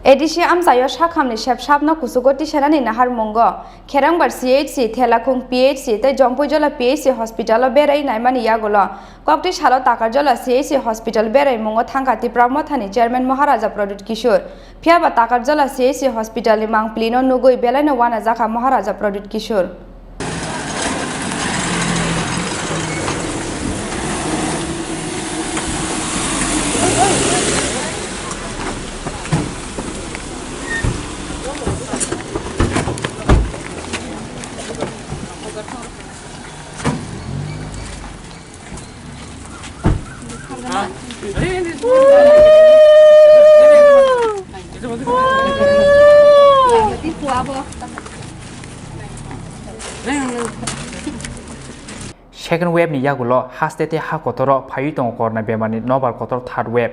ADC आमसायो साखामनि सेबसाबनो कुसुगति सेनानि नाहार मंगो खेरांबार CHC थेलाखुं PHC तै जम्पुजला PHC hospital बेराय नायमानि यागुलो कक्ति सालो ताकारजला CHC हॉस्पिटल बेराय मंगो थांगाति प्रमथानि चेयरमैन महाराजा प्रदुत किशोर फियाबा ताकारजला CHC हॉस्पिटलनि मांगप्लिनो नुगुइ बेलायनो वाना जाखा महाराजा प्रदुत किशोर Second wave ni yagulo hastete ha kotoro phayitong korna bemani nobar kotor third wave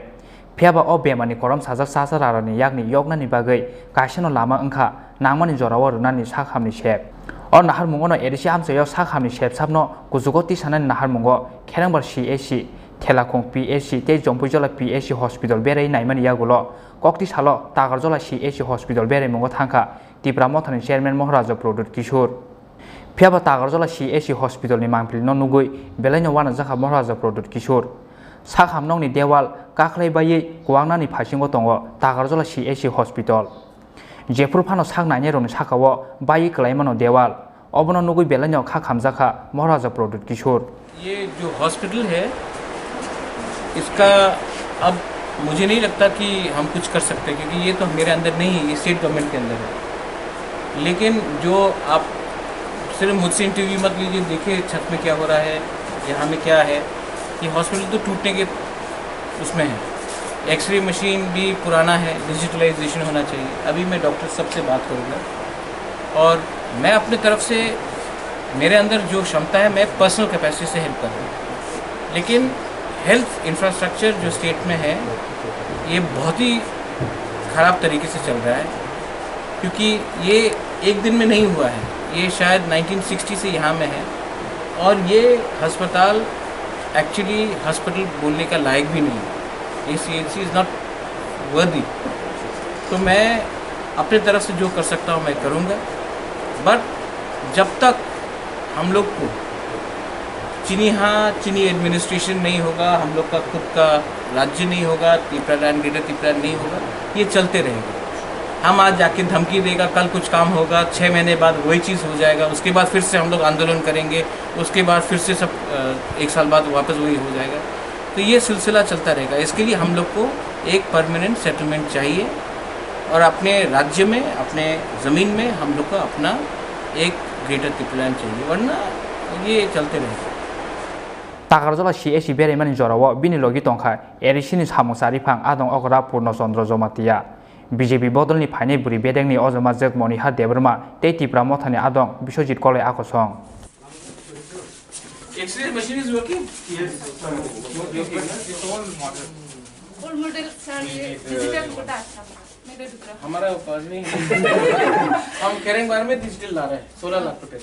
phiaba o bemani korom sajak sasara ni yakni yogna ni bagai kaisano lama angkha nangmani jorawo runani sakhamni shep or nahar mungono edisi amsayo sakhamni shep sabno kujugoti sanani nahar mungo kherangbar CHC थेलाखुं PHC ते जम्पुजला PHC hospital बेराय नायमानि यागुलो कक्ति सालो तागारजला CHC hospital बेराय मंगो थांखा तिप्रामथानि chairman महाराजा प्रदुत किशोर फियाबा तागारजला CHC hospital नि मांगप्लिनो नुगुइ बेलायनो वाना जाखा महाराजा प्रदुत किशोर साखामनंनि देवाल काख्लायबायै गवांनानि फासिंगो दंगो तागारजला CHC hospital जेफुर फानो साख नायनेरनि साखावो बायै कलायमानो देवाल अबनो नुगुइ बेलायनो खाखामजाखा महाराजा प्रदुत किशोर ये जो हॉस्पिटल है इसका अब मुझे नहीं लगता कि हम कुछ कर सकते क्योंकि ये तो मेरे अंदर नहीं है, ये स्टेट गवर्नमेंट के अंदर है। लेकिन जो आप सिर्फ मुझसे इंटरव्यू मत लीजिए, देखिए छत में क्या हो रहा है, यहाँ में क्या है। ये हॉस्पिटल तो टूटने के उसमें है। एक्सरे मशीन भी पुराना है, डिजिटलाइजेशन होना चाहिए। अभी मैं डॉक्टर साहब से बात करूँगा और मैं अपनी तरफ से मेरे अंदर जो क्षमता है मैं पर्सनल कैपेसिटी से हेल्प कर रहा हूँ। लेकिन हेल्थ इंफ्रास्ट्रक्चर जो स्टेट में है ये बहुत ही ख़राब तरीके से चल रहा है क्योंकि ये एक दिन में नहीं हुआ है, ये शायद 1960 से यहाँ में है और ये अस्पताल एक्चुअली हॉस्पिटल बोलने का लायक भी नहीं है। ये CHC इज़ नॉट वर्दी। तो मैं अपने तरफ से जो कर सकता हूँ मैं करूँगा, बट जब तक हम लोग को चीनी एडमिनिस्ट्रेशन नहीं होगा, हम लोग का खुद का राज्य नहीं होगा, तिपरालैंड ग्रेटर तिपरालैंड नहीं होगा, ये चलते रहेगा। हम आज जाके धमकी देगा, कल कुछ काम होगा, 6 महीने बाद वही चीज़ हो जाएगा, उसके बाद फिर से हम लोग आंदोलन करेंगे, उसके बाद फिर से सब 1 साल बाद वापस वही हो जाएगा। तो ये सिलसिला चलता रहेगा। इसके लिए हम लोग को एक परमानेंट सेटलमेंट चाहिए और अपने राज्य में, अपने ज़मीन में हम लोग को अपना एक ग्रेटर तिपरालैंड चाहिए, वरना ये चलते रहेगा। तागारजला CHC बेरायमानि जरावो बिनि लगी तंखा एरिसिनि सामुसारि फां आदं अगरा पूर्णचंद्र जमातिया BJP बदलनि फाइने बुरि बेदेंनि अजमा जगमनिहा देबरमा ते तिप्रामथानि आदं बिश्वजित कले आकसं X-ray machine is working? Yes. All model sir digital Kota अच्छा मेरे दूसरा हमारा पास नहीं है। हम करेंगे बार में डिजिटल ला रहे हैं 16 लाख रुपए।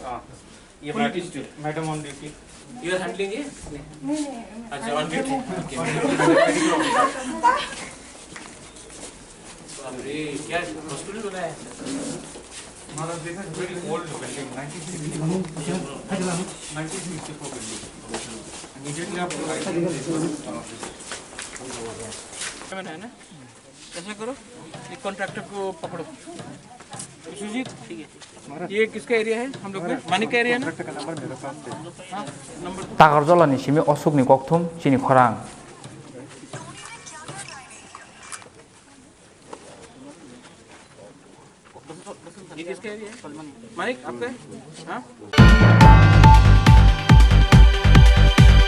ये full digital. Madam on duty. You are handling ये? अच्छा ऑन ड्यूटी। अरे क्या हॉस्पिटल बना है? हमारा देखा very old building 1964 building. Immediately आप मैंने है ना? ऐसा करो, एक कॉन्ट्रैक्टर को पकड़ो। सुजीत, ठीक है। ये किसका एरिया है? हम लोग का मानिक का एरिया है ना? का नंबर मेरे पास है। हाँ, नंबर। तागारजलानि सिमी असुकनि गक्थुम चिनि खरां ये किसका एरिया है? मानिक आपका है? हाँ?